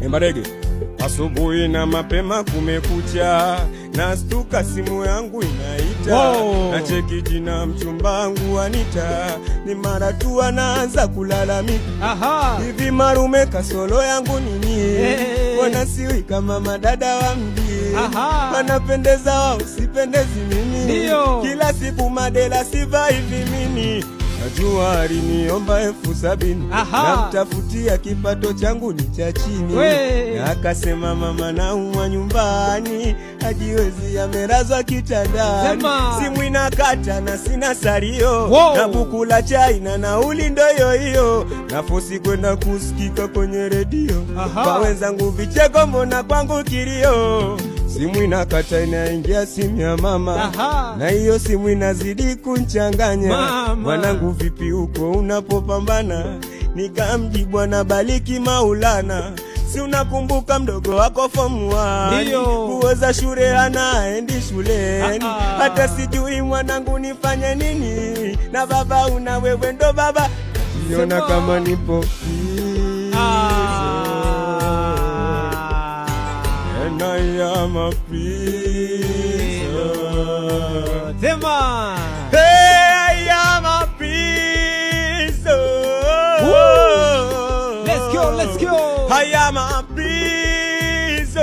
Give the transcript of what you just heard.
Embarege. Asubuhi na mapema kumekucha, nastuka simu yangu inaita. Na cheki jina mchumba wangu Anita, ni mara tu anaanza kulalamika. Hivi marume kasolo yangu nini? Wana siwi kama madada wa mji. Wanapendeza wao sipendezi mimi. Kila siku madela siva hivi mimi. Najua aliniomba 70,000 na mtafutia kipato changu ni cha chini. Na akasema mama naumwa nyumbani, hajiwezi amerazwa kitandani. Simu inakata na sina salio, na buku la chai na nauli ndo hiyo. Nafosi kwenda kusikika kwenye redio, kwa wenzangu vicheko mbona kwangu kilio. Simu inakata inaingia simu ya mama, na hiyo simu inazidi kunchanganya. Mwanangu vipi huko unapopambana? Nikamjibu anabariki Maulana. Si unakumbuka mdogo wako form 1, kuoza shule anaendi shuleni. Hata sijui mwanangu nifanye nini, na baba una wewe ndo baba. Niona kama nipo I am a prison. Tema. Hey, I am a prison. Let's go, let's go. I am a prison.